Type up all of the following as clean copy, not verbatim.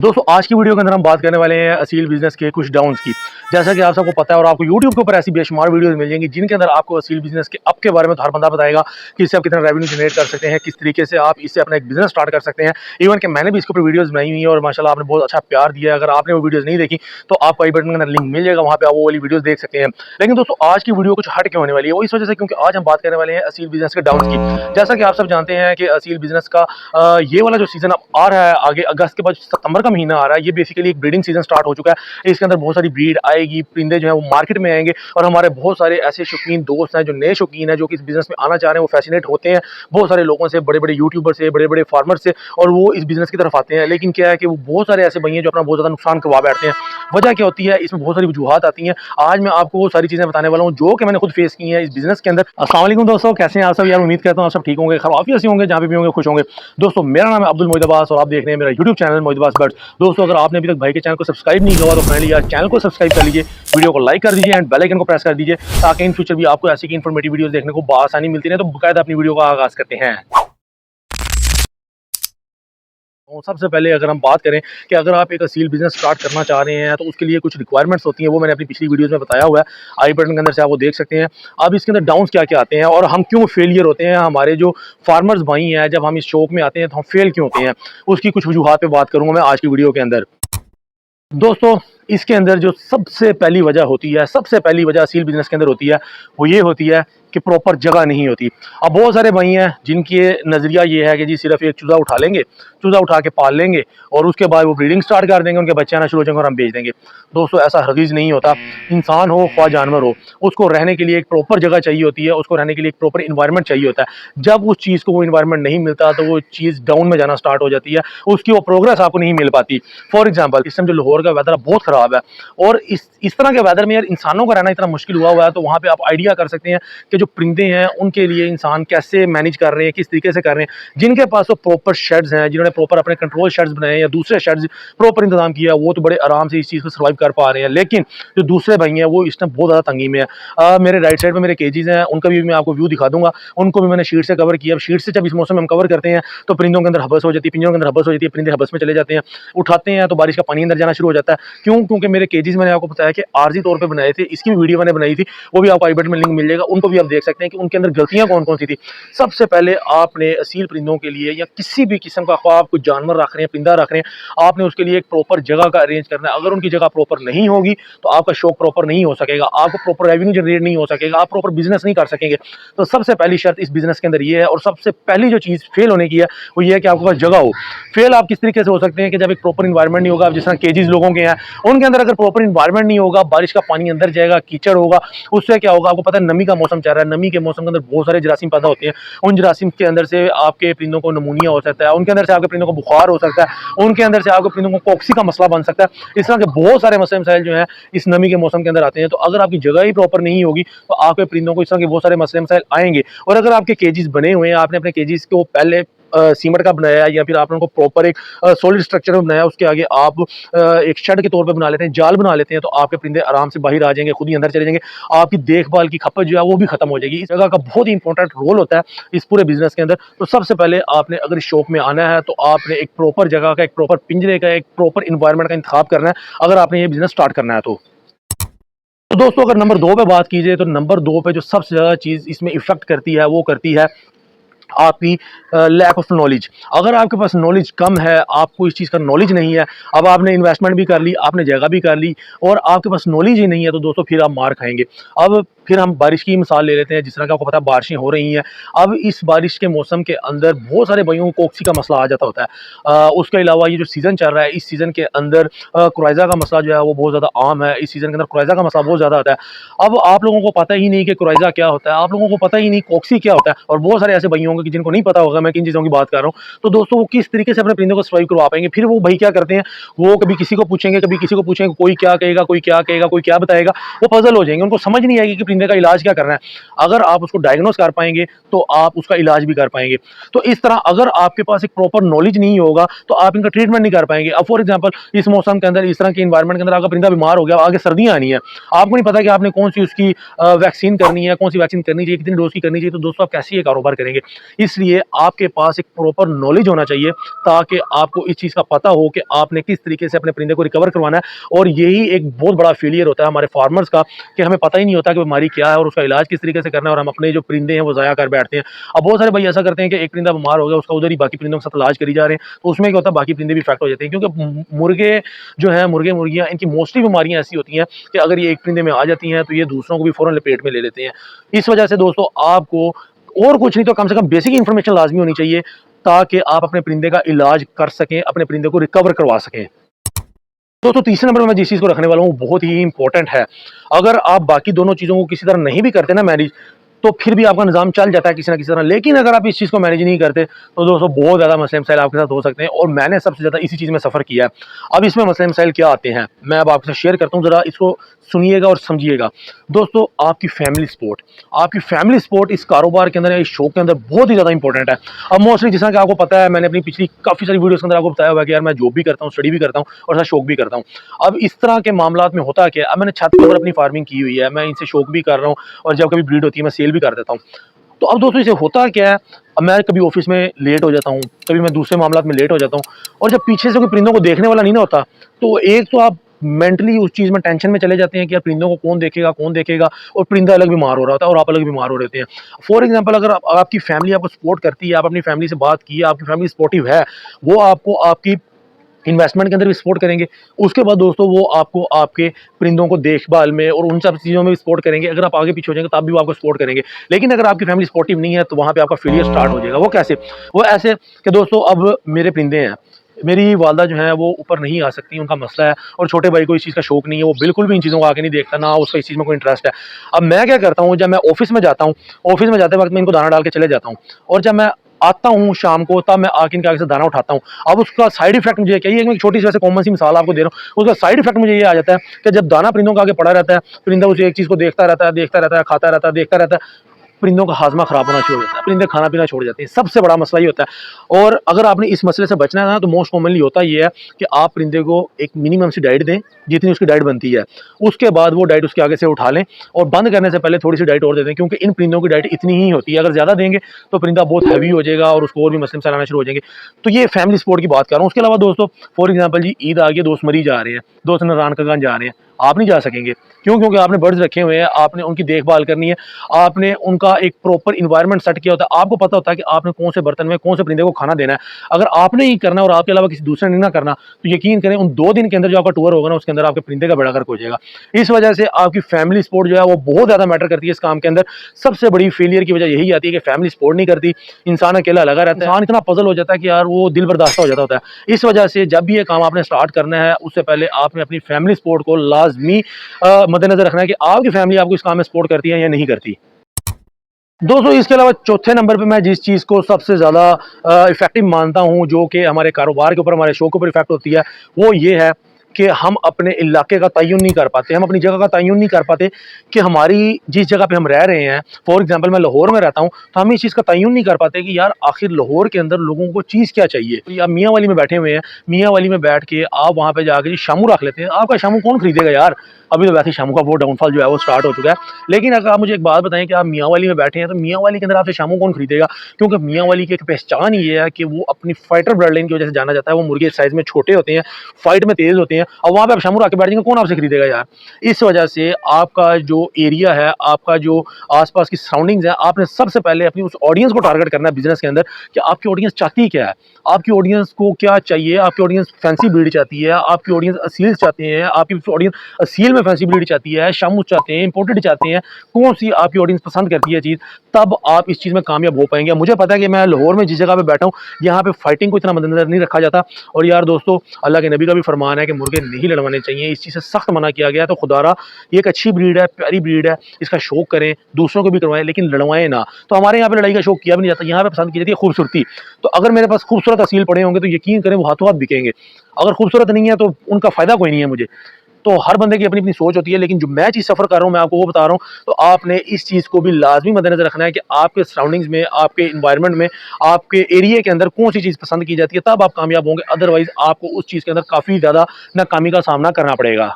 दोस्तों आज की वीडियो के अंदर हम बात करने वाले हैं असील बिजनेस के कुछ डाउन्स की। जैसा कि आप सबको पता है और आपको YouTube के ऊपर ऐसी बेशुमार वीडियोस मिल जाएंगी जिनके अंदर आपको असील बिजनेस के अप के बारे में तो हर बंदा बताएगा कि इससे आप कितना रेवेन्यू जनरेट कर सकते हैं, किस तरीके से आप इससे अपना एक बिजनेस स्टार्ट कर सकते हैं। इवन कि मैंने भी इसके ऊपर वीडियोस बनाई हुई है और माशाल्लाह आपने बहुत अच्छा प्यार दिया है। अगर आपने वो वीडियोस नहीं देखी तो आपको आई बटन के अंदर लिंक मिल जाएगा, वहाँ पे आप वो वाली वीडियोस देख सकते हैं। लेकिन दोस्तों आज की वीडियो कुछ हट के होने वाली है, वो इस वजह से क्योंकि आज हम बात करने वाले हैं असील बिजनेस के डाउन्स की। जैसा कि आप सब जानते हैं कि असील बिजनेस का ये वाला जो सीजन अब आ रहा है, आगे अगस्त के बाद सितंबर का महीना आ रहा है, ये बेसिकली एक ब्रीडिंग सीजन स्टार्ट हो चुका है। इसके अंदर बहुत सारी ब्रीड आएगी, परिंदे जो है वो मार्केट में आएंगे और हमारे बहुत सारे ऐसे शौकीन दोस्त हैं जो नए शौकीन हैं, जो कि इस बिजनेस में आना चाह रहे हैं, वो फैसिनेट होते हैं बहुत सारे लोगों से, बड़े बड़े यूट्यूबर से, बड़े बड़े फार्मर से, और वो इस बिजनेस की तरफ आते हैं। लेकिन क्या है कि वो बहुत सारे ऐसे भाई हैं जो अपना बहुत ज़्यादा नुकसान करवा बैठते हैं। वजह क्या होती है, इसमें बहुत सारी वजूहत आती हैं। आज मैं आपको वो सारी चीज़ें बताने वाला हूँ जो कि मैंने खुद फेस की हैं इस बिजनेस के अंदर। अस्सलाम वालेकुम दोस्तों, कैसे हैं आप सब? यार उम्मीद करता हूँ आप सब ठीक होंगे, खैरियत से होंगे, जहाँ भी होंगे खुश होंगे। दोस्तों मेरा नाम है अब्दुल मोहिद अब्बास और आप देख रहे हैं मेरा YouTube channel Moeed Abbas birds. दोस्तों अगर आपने अभी तक भाई के चैनल को सब्सक्राइब नहीं किया तो फाइनली यार चैनल को सब्सक्राइब कर लीजिए, वीडियो को लाइक कर दीजिए एंड बेल आइकन को प्रेस कर दीजिए ताकि इन फ्यूचर भी आपको ऐसी की इन्फॉर्मेटिव वीडियोस देखने को आसानी मिलती है। तो बाकायदा अपनी वीडियो का आगाज करते हैं। सबसे पहले अगर हम बात करें कि अगर आप एक असील बिजनेस स्टार्ट करना चाह रहे हैं तो उसके लिए कुछ रिक्वायरमेंट्स होती हैं, वो मैंने अपनी पिछली वीडियोस में बताया हुआ है, आई बटन के अंदर से आप वो देख सकते हैं। अब इसके अंदर डाउन्स क्या क्या आते हैं और हम क्यों फेलियर होते हैं, हमारे जो फार्मर्स भाई हैं जब हम इस शौक में आते हैं तो हम फेल क्यों होते हैं, उसकी कुछ वजूहत पे बात करूंगा मैं आज की वीडियो के अंदर। दोस्तों इसके अंदर जो सबसे पहली वजह होती है, सबसे पहली वजह असील बिजनेस के अंदर होती है, वो ये होती है कि प्रॉपर जगह नहीं होती। अब बहुत सारे भाई हैं जिनके नज़रिया ये है कि जी सिर्फ एक चूज़ा उठा लेंगे, चूज़ा उठा के पाल लेंगे और उसके बाद वो ब्रीडिंग स्टार्ट कर देंगे, उनके बच्चे आना शुरू हो जाएंगे और हम बेच देंगे। दोस्तों ऐसा हरगिज़ नहीं होता। इंसान हो ख्वाह जानवर हो, उसको रहने के लिए एक प्रॉपर जगह चाहिए होती है, उसको रहने के लिए एक प्रॉपर इन्वायरमेंट चाहिए होता है। जब उस चीज़ को वो इन्वायरमेंट नहीं मिलता तो वो चीज़ डाउन में जाना स्टार्ट हो जाती है, उसकी वो प्रोग्रेस आपको नहीं मिल पाती। फॉर एग्जाम्पल इस टाइम जो लाहौर का वेदर बहुत ख़राब है और इस तरह के वेदर में यार इंसानों का रहना इतना मुश्किल हुआ है, तो वहाँ पर आप आइडिया कर सकते हैं कि जो परिंदे हैं उनके लिए इंसान कैसे मैनेज कर रहे हैं, किस तरीके से कर रहे हैं। जिनके पास तो प्रॉपर शेड्स हैं, जिन्होंने प्रॉपर अपने कंट्रोल शेड्स बनाए या दूसरे शेड्स प्रॉपर इंतजाम किया, वो तो बड़े आराम से इस चीज़ को सर्वाइव कर पा रहे हैं। लेकिन जो दूसरे भाई हैं वो इस टाइम बहुत ज़्यादा तंगी में है। मेरे राइट साइड में मेरे केजीज हैं, उनका भी मैं आपको व्यू दिखा दूंगा। उनको भी मैंने शीट से कवर किया। शीट से जब इस मौसम में हम कवर करते हैं तो परिंदों के अंदर हबस हो जाती है, पिंजरों के अंदर हबस हो जाती है, परिंदे हबस में चले जाते हैं। उठाते हैं तो बारिश का पानी अंदर जाना शुरू हो जाता है। क्यों? क्योंकि मेरे केजीज मैंने आपको बताया कि आर्जी तौर पर बनाए थे, इसकी वीडियो मैंने बनाई थी, वो भी आपको आई बटन में लिंक मिल जाएगा, उनको भी आप देख सकते हैं कि उनके अंदर गलतियां कौन कौन सी थी। सबसे पहले आपने असील परिंदों के लिए या किसी भी किस्म का आप कुछ जानवर रख रहे हैं, परिंदा रख रहे हैं, आपने उसके लिए एक प्रॉपर जगह का अरेंज करना है। अगर उनकी जगह प्रॉपर नहीं होगी तो आपका शौक प्रॉपर नहीं हो सकेगा, आपको प्रॉपर रेवेन्यू जनरेट नहीं हो सकेगा, आप प्रॉपर बिजनेस नहीं कर सकेंगे। तो सबसे पहली शर्त इस बिजनेस के अंदर ये है, और सबसे पहली जो चीज़ फेल होने की है वो ये है कि आपके पास जगह हो। फेल आप किस तरीके से हो सकते हैं कि जब एक प्रॉपर इन्वायरमेंट नहीं होगा। आप जिस तरह केजीज लोगों के हैं उनके अंदर अगर प्रॉपर इन्वायरमेंट नहीं होगा, बारिश का पानी अंदर जाएगा, कीचड़ होगा, उससे क्या होगा आपको पता है, नमी का मौसम चल रहा है, नमी के मौसम के अंदर बहुत सारे जरासीम पैदा होते हैं। उन जरासीम के अंदर से आपके परिंदों को नमूनिया हो सकता है, उनके अंदर से आपके परिंदों को बुखार हो सकता है, उनके अंदर से आपके परिंदों को कॉक्सी का मसला बन सकता है। इस तरह के बहुत सारे मसले मसाइल जो हैं इस नमी के मौसम के अंदर आते हैं। तो अगर आपकी जगह ही प्रॉपर नहीं होगी तो आपके परिंदों को इस तरह के बहुत सारे मसले मसाइल आएंगे। और अगर आपके केजीज बने हुए हैं, आपने अपने केजीज को पहले सीमेंट का बनाया या फिर आपने उनको प्रॉपर एक सॉलिड स्ट्रक्चर में बनाया, उसके आगे आप एक शेड के तौर पे बना लेते हैं, जाल बना लेते हैं, तो आपके परिंदे आराम से बाहर आ जाएंगे, खुद ही अंदर चले जाएंगे। आपकी देखभाल की खपत जो है वो भी खत्म हो जाएगी। इस जगह का बहुत ही इंपॉर्टेंट रोल होता है इस पूरे बिजनेस के अंदर। तो सबसे पहले आपने अगर इस शौक में आना है तो आपने एक प्रॉपर जगह का, एक प्रॉपर पिंजरे का, एक प्रॉपर इन्वायरमेंट का इंतखाब करना है अगर आपने ये बिजनेस स्टार्ट करना है तो दोस्तों अगर नंबर 2 पे बात कीजिए तो नंबर 2 पे जो सबसे ज़्यादा चीज़ इसमें इफेक्ट करती है वो करती है आपकी लैक ऑफ नॉलेज। अगर आपके पास नॉलेज कम है, आपको इस चीज़ का नॉलेज नहीं है, अब आपने इन्वेस्टमेंट भी कर ली, आपने जगह भी कर ली और आपके पास नॉलेज ही नहीं है, तो दोस्तों फिर आप मार खाएंगे। अब फिर हम बारिश की मिसाल ले लेते हैं। जिस तरह का आपको पता है बारिशें हो रही हैं, अब इस बारिश के मौसम के अंदर बहुत सारे भाइयों को कोक्सी का मसला आ जाता होता है। उसके अलावा ये जो सीज़न चल रहा है, इस सीज़न के अंदर क्राइज़ा का मसला जो है वो बहुत ज़्यादा आम है। इस सीज़न के अंदर क्राइज़ा का मसला बहुत ज़्यादा आता है। अब आप लोगों को पता ही नहीं कि क्राइज़ा क्या होता है, आप लोगों को पता ही नहीं कोक्सी क्या होता है, और बहुत सारे ऐसे भाई होंगे कि जिनको नहीं पता होगा मैं किन चीज़ों की बात कर रहा हूँ। तो दोस्तों वो किस तरीके से अपने परिंदों को सर्वाइव करवा पाएंगे? फिर वो भाई क्या करते हैं, वो कभी किसी को पूछेंगे, कभी किसी को पूछेंगे, कोई क्या कहेगा, कोई क्या कहेगा, कोई क्या बताएगा, वो पजल हो जाएंगे। उनको समझ नहीं आएगी कि परिंदे परिंदे का इलाज क्या करना है। अगर आप उसको डायग्नोस कर पाएंगे तो आप उसका इलाज भी कर पाएंगे। तो इस तरह अगर आपके पास एक प्रॉपर नॉलेज नहीं होगा तो आप इनका ट्रीटमेंट नहीं कर पाएंगे। अब फॉर एग्जाम्पल इस मौसम के अंदर, इस तरह के इन्वायरमेंट के अंदर आपका परिंदा बीमार हो गया, आगे सर्दियां आनी है, आपको नहीं पता कि आपने कौन सी उसकी वैक्सीन करनी है, कौन सी वैक्सीन करनी चाहिए, कितनी डोज की करनी चाहिए, तो दोस्तों आप कैसे ये कारोबार करेंगे। इसलिए आपके पास एक प्रॉपर नॉलेज होना चाहिए ताकि आपको इस चीज़ का पता हो कि आपने किस तरीके से अपने परिंदे को रिकवर करवाना है। और यही एक बहुत बड़ा फेलियर होता है हमारे फार्मर्स का कि हमें पता ही नहीं होता कि बीमारी क्या है और उसका इलाज किस तरीके से करना है, और हम अपने जो परिंदे हैं वो ज़ाया कर बैठते हैं। अब बहुत सारे भाई ऐसा करते हैं कि एक परिंदा बीमार हो गया, उसका उधर ही बाकी परिंदों के साथ इलाज करी जा रहे हैं, तो उसमें क्या होता है बाकी परिंदे भी इफेक्ट हो जाते हैं। क्योंकि मुर्गे जो है, मुर्गे मुर्गियाँ, इनकी मोस्टली बीमारियाँ ऐसी होती हैं कि अगर ये एक परिंदे में आ जाती हैं तो ये दूसरों को भी फौरन लपेट में ले लेते हैं। इस वजह से दोस्तों आपको और कुछ नहीं तो कम से कम बेसिक इन्फॉर्मेशन लाजमी होनी चाहिए ताकि आप अपने परिंदे का इलाज कर सकें, अपने परिंदे को रिकवर करवा सकें। दोस्तों तीसरे नंबर पर मैं जिस चीज़ को रखने वाला हूँ बहुत ही इंपॉर्टेंट है। अगर आप बाकी दोनों चीज़ों को किसी तरह नहीं भी करते ना मैनेज, तो फिर भी आपका निज़ाम चल जाता है किसी ना किसी तरह। लेकिन अगर आप इस चीज़ को मैनेज नहीं करते तो दोस्तों बहुत ज़्यादा मसले मसाइल आपके साथ हो सकते हैं, और मैंने सबसे ज़्यादा इसी चीज़ में सफ़र किया है। अब इसमें मसले मसाइल क्या आते हैं मैं अब आपके साथ शेयर करता हूँ, ज़रा इसको सुनिएगा और समझिएगा। दोस्तों आपकी फैमिली सपोर्ट इस कारोबार के अंदर या इस शो के अंदर बहुत ही ज़्यादा इंपॉर्टेंट है। अब मोस्टली जैसा कि आपको पता है, मैंने अपनी पिछली काफ़ी सारी वीडियोज़ के अंदर आपको बताया हुआ है कि यार मैं जॉब भी करता हूँ, स्टडी भी करता हूँ और साथ शौक भी करता हूँ। अब इस तरह के मामलात में होता क्या है, अब मैंने छत के ऊपर अपनी फार्मिंग की हुई है, मैं इनसे शौक भी कर रहा हूँ और जब कभी ब्रीड होती है मैं सेल भी कर देता हूँ। तो अब दोस्तों इसे होता क्या है, अब मैं कभी ऑफिस में लेट हो जाता हूँ, कभी मैं दूसरे मामलात में लेट हो जाता हूँ, और जब पीछे से कोई परिंदों को देखने वाला नहीं ना होता तो एक तो आप मेंटली उस चीज़ में टेंशन में चले जाते हैं कि यार परिंदों को कौन देखेगा, और परिंदा अलग बीमार हो रहा होता है और आप अलग बीमार हो रहे होते हैं। फॉर एग्जांपल अगर आपकी फैमिली आपको सपोर्ट करती है, आप अपनी फैमिली से बात की, आपकी फैमिली सपोर्टिव है, वो आपको आपकी इन्वेस्टमेंट के अंदर भी सपोर्ट करेंगे। उसके बाद दोस्तों वो आपको आपके परिंदों को देखभाल में और उन सब चीज़ों में भी सपोर्ट करेंगे। अगर आप आगे पीछे हो जाएंगे तब भी वो आपको सपोर्ट करेंगे। लेकिन अगर आपकी फैमिली सपोर्टिव नहीं है तो वहाँ पे आपका फेलियर स्टार्ट हो जाएगा। वो कैसे? वो ऐसे कि दोस्तों अब मेरे परिंदे हैं, मेरी वालदा जो है वो ऊपर नहीं आ सकती, उनका मसला है, और छोटे भाई को इस चीज़ का शौक नहीं है, वो बिल्कुल भी इन चीज़ों को आके नहीं देखता, ना उसका इस चीज़ में कोई इंटरेस्ट है। अब मैं क्या करता हूँ, जब मैं ऑफिस में जाता हूँ, ऑफिस में जाते वक्त मैं इनको दाना डाल के चले जाता हूँ, और जब मैं आता हूँ शाम को तब मैं आके इनके आगे से दाना उठाता हूँ। अब उसका साइड इफेक्ट मुझे क्या, ये एक छोटी सी वैसे कॉमन सी मिसाल आपको दे रहा हूँ, उसका साइड इफेक्ट मुझे ये आ जाता है कि जब दाना परिंदों के आगे पड़ा रहता है, परिंदा उसे एक चीज़ को देखता रहता है, खाता रहता है, देखता रहता है, परिंदों का हाजमा खराब होना शुरू हो जाता है, परिंदे खाना पीना छोड़ जाते हैं। सबसे बड़ा मसला ये होता है। और अगर आपने इस मसले से बचना है ना, तो मोस्ट कॉमनली होता ये है कि आप परिंदे को एक मिनिमम सी डाइट दें, जितनी उसकी डाइट बनती है, उसके बाद वो डाइट उसके आगे से उठा लें, और बंद करने से पहले थोड़ी सी डाइट और दे दें, क्योंकि इन परिंदों की डाइट इतनी ही होती है। अगर ज़्यादा देंगे तो परिंदा बहुत हैवी हो जाएगा और उसको और भी मसले मसाइल आना शुरू हो जाएंगे। तो ये फैमिली सपोर्ट की बात कर रहा हूँ। उसके अलावा दोस्तों फॉर एग्जाम्पल जी, ईद आ गई, दोस्त मरी जा रहे हैं, दोस्त नारायण का जा रहे हैं, आप नहीं जा सकेंगे। क्यों? क्योंकि आपने बर्ड्स रखे हुए हैं, आपने उनकी देखभाल करनी है, आपने उनका एक प्रॉपर इन्वायरमेंट सेट किया होता है, आपको पता होता है कि आपने कौन से बर्तन में कौन से परिंदे को खाना देना है। अगर आपने ही करना और आपके अलावा किसी दूसरे ने ना करना, तो यकीन करें उन 2 दिन के अंदर जो आपका टूर होगा ना, उसके अंदर आपके परिंदे का बेड़ा गर्क हो जाएगा। इस वजह से आपकी फैमिली सपोर्ट जो है वो बहुत ज़्यादा मैटर करती है इस काम के अंदर। सबसे बड़ी फेलियर की वजह यही आती है कि फैमिली सपोर्ट नहीं करती, इंसान अकेला लगा रहता है, इंसान इतना पजल हो जाता है कि यार वो दिल बर्दाश्त हो जाता होता है। इस वजह से जब भी ये काम आपने स्टार्ट करना है, उससे पहले आपने अपनी फैमिली सपोर्ट को लाजमी मद्देनजर रखना है कि आपकी फैमिली आपको इस काम में सपोर्ट करती है या नहीं करती। दोस्तों इसके अलावा चौथे नंबर पे मैं जिस चीज़ को सबसे ज़्यादा इफेक्टिव मानता हूँ, जो कि हमारे कारोबार के ऊपर, हमारे शो के ऊपर इफेक्ट होती है, वो ये है कि हम अपने इलाके का तयन नहीं कर पाते, हम अपनी जगह का तयन नहीं कर पाते कि हमारी जिस जगह पे हम रह रहे हैं, फॉर एग्जांपल मैं लाहौर में रहता हूँ, तो हम इस चीज़ का तयन नहीं कर पाते कि यार आखिर लाहौर के अंदर लोगों को चीज़ क्या चाहिए। तो आप मियाँ वाली में बैठे हुए हैं, मियाँ वाली में बैठ के आप वहाँ पे जाकर जी शामू रख लेते हैं। आपका शामू कौन खरीदेगा यार? अभी तो वैसे ही शामू का वो डाउनफॉल जो है वो स्टार्ट हो चुका है। लेकिन अगर आप मुझे एक बात बताएं कि आप मियाँ वाली में बैठे हैं, तो मियाँ वाली के अंदर आपसे शामू कौन खरीदेगा? क्योंकि मियाँ वाली की एक पहचान ये है कि वो अपनी फाइटर ब्लड लाइन की वजह से जाना जाता है। वो मुर्गे साइज में छोटे होते हैं, फाइट में तेज होते हैं, और वहाँ पे आप शामू रख के बैठ जाएंगे, कौन आपसे खरीदेगा यार? इस वजह से आपका जो एरिया है, आपका जो आसपास की सराउंडिंग्स है, आपने सबसे पहले अपनी उस ऑडियंस को टारगेट करना है बिजनेस के अंदर कि आपकी ऑडियंस चाहती क्या है, आपकी ऑडियंस को क्या चाहिए। आपकी ऑडियंस फैंसी ब्रीड चाहती है, आपकी ऑडियंस असील चाहते हैं, आपकी ऑडियंस असील में फैंसी ब्रीड चाहती है, शामू चाहते हैं, इंपोर्टेड चाहते हैं, कौन सी आपकी ऑडियंस पसंद करती है चीज़, तब आप इस चीज़ में कामयाब हो पाएंगे। मुझे पता है कि मैं लाहौर में जिस जगह पे बैठा हूँ, यहाँ पे फाइटिंग को इतना मद्देनजर नहीं रखा जाता। और यार दोस्तों, अल्लाह के नबी का भी फरमान है कि मुर्गे नहीं लड़वाने चाहिए, इस चीज़ से सख्त मना किया गया है। तो खुदारा ये एक अच्छी ब्रीड है, प्यारी ब्रीड है, इसका शौक करें, दूसरों को भी करवाएं, लेकिन लड़वाएं ना। तो हमारे यहाँ पे लड़ाई का शौक किया भी नहीं जाता, यहाँ पे पसंद की जाती है खूबसूरती। तो अगर मेरे पास खूबसूरत असील पड़े होंगे तो यकीन करें वो हाथों हाथ बिकेंगे। अगर खूबसूरत नहीं है तो उनका फ़ायदा कोई नहीं है मुझे। तो हर बंदे की अपनी अपनी सोच होती है, लेकिन जो मैं चीज़ सफ़र कर रहा हूँ मैं आपको वो बता रहा हूँ। तो आपने इस चीज़ को भी लाजमी मद्देनजर रखना है कि आपके सराउंडिंग्स में, आपके इन्वायरमेंट में, आपके एरिया के अंदर कौन सी चीज़ पसंद की जाती है, तब आप कामयाब होंगे। अदरवाइज आपको उस चीज़ के अंदर काफ़ी ज़्यादा नाकामी का सामना करना पड़ेगा।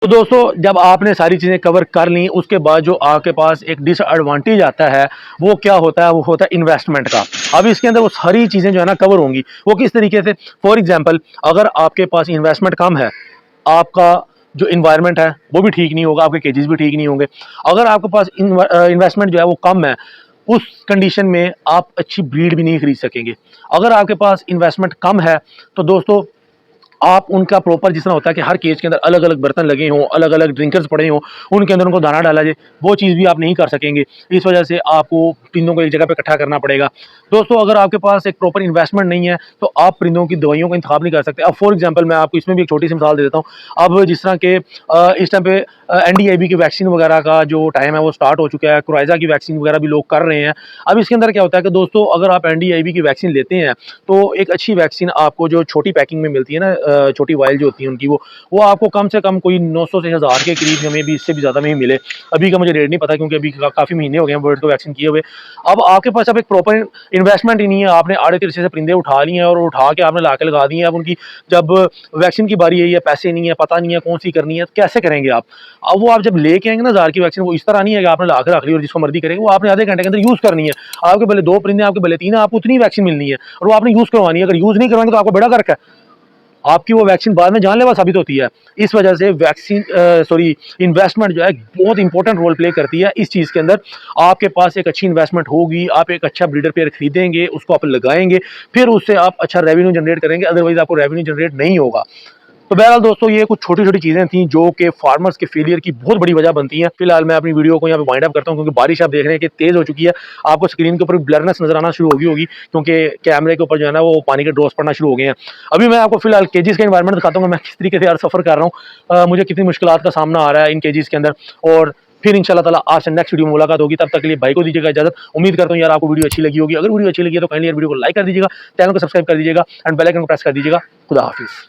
तो दोस्तों, जब आपने सारी चीज़ें कवर कर ली, उसके बाद जो आपके पास एक डिसएडवांटेज आता है, वो क्या होता है? वो होता है इन्वेस्टमेंट का। अब इसके अंदर वो सारी चीज़ें जो है ना कवर होंगी। वो किस तरीके से? फॉर एग्ज़ाम्पल, अगर आपके पास इन्वेस्टमेंट कम है, आपका जो एनवायरनमेंट है वो भी ठीक नहीं होगा, आपके केजेस भी ठीक नहीं होंगे। अगर आपके पास इन्वेस्टमेंट जो है वो कम है, उस कंडीशन में आप अच्छी ब्रीड भी नहीं खरीद सकेंगे। अगर आपके पास इन्वेस्टमेंट कम है, तो दोस्तों आप उनका प्रॉपर जिस तरह होता है कि हर केज के अंदर अलग अलग बर्तन लगे हों, अलग अलग ड्रिंकर्स पड़े हों, उनके अंदर उनको दाना डाला जाए, वो चीज़ भी आप नहीं कर सकेंगे। इस वजह से आपको परिंदों को एक जगह पे इकट्ठा करना पड़ेगा। दोस्तों, अगर आपके पास एक प्रॉपर इन्वेस्टमेंट नहीं है, तो आप परिंदों की दवाइयों का इंतखाब नहीं कर सकते। अब फॉर एग्जाम्पल मैं आपको इसमें भी एक छोटी सी मिसाल दे देता हूँ। अब जिस तरह के इस टाइम पे NDIB की वैक्सीन वगैरह का जो टाइम है वो स्टार्ट हो चुका है, कोराइजा की वैक्सीन वगैरह भी लोग कर रहे हैं। अब इसके अंदर क्या होता है कि दोस्तों, अगर आप NDIB की वैक्सीन लेते हैं, तो एक अच्छी वैक्सीन आपको जो छोटी पैकिंग में मिलती है ना, छोटी वायल जो होती है उनकी, वो आपको कम से कम कोई 900 से 1000 के करीब, हमें भी इससे भी ज़्यादा में ही मिले। अभी का मुझे रेट नहीं पता, क्योंकि अभी काफ़ी महीने हो गए हैं बर्ड को वैक्सीन किए हुए। अब आपके पास अब एक प्रॉपर इन्वेस्टमेंट ही नहीं है, आपने आड़े तिरछे से परिंदे उठा लिए हैं और उठा के आपने ला के लगा दिए हैं। अब उनकी जब वैक्सीन की बारी आई है, पैसे नहीं है, पता नहीं है कौन सी करनी है, तो कैसे करेंगे आप? अब वो आप जब लेके आएंगे ना 1000 की वैक्सीन, वो इस तरह नहीं है कि आपने ला के रख ली और जिसको मर्जी करेंगे, वो आपने आधे घंटे के अंदर यूज़ करनी है। आपके भले 2 परिंदे, आपके भले 3 है, आपको उतनी वैक्सीन मिलनी है और वो आपने यूज़ करवानी है। अगर यूज़ नहीं करवाएंगे तो आपको बेड़ा गर्क है, आपकी वो वैक्सीन बाद में जानलेवा साबित होती है। इस वजह से वैक्सीन इन्वेस्टमेंट जो है बहुत इंपॉर्टेंट रोल प्ले करती है इस चीज़ के अंदर। आपके पास एक अच्छी इन्वेस्टमेंट होगी, आप एक अच्छा ब्रीडर पेयर खरीदेंगे, उसको आप लगाएंगे, फिर उससे आप अच्छा रेवेन्यू जनरेट करेंगे। अदरवाइज आपको रेवेन्यू जनरेट नहीं होगा। तो बहरहाल दोस्तों, ये कुछ छोटी छोटी चीज़ें थी जो कि फार्मर्स के फेलियर की बहुत बड़ी वजह बनती हैं। फिलहाल मैं अपनी वीडियो को यहाँ पे वाइंड अप करता हूँ, क्योंकि बारिश आप देख रहे हैं कि तेज़ हो चुकी है। आपको स्क्रीन के ऊपर ब्लरनेस नजर आना शुरू होगी, क्योंकि कैमरे के ऊपर जो है ना वो पानी के ड्रॉप्स पड़ना शुरू हो गए हैं। अभी मैं आपको फिलहाल केजीज का इन्वायरमेंट दिखाता हूँ, मैं किस तरीके से यार सफ़र कर रहा हूँ, मुझे कितनी मुश्किलात का सामना आ रहा है इन केजीज के अंदर। और फिर इंशाल्लाह ताला आपसे नेक्स्ट वीडियो में मुलाकात होगी। तब तक के लिए भाई को दीजिएगा इजाजत। उम्मीद करता हूँ यार आपको वीडियो अच्छी लगी होगी। अगर वीडियो अच्छी लगी है तो काइंडली यार वीडियो को लाइक कर दीजिएगा, चैनल को सब्सक्राइब कर दीजिएगा एंड बेल आइकन को प्रेस कर दीजिएगा। खुदा हाफिज़।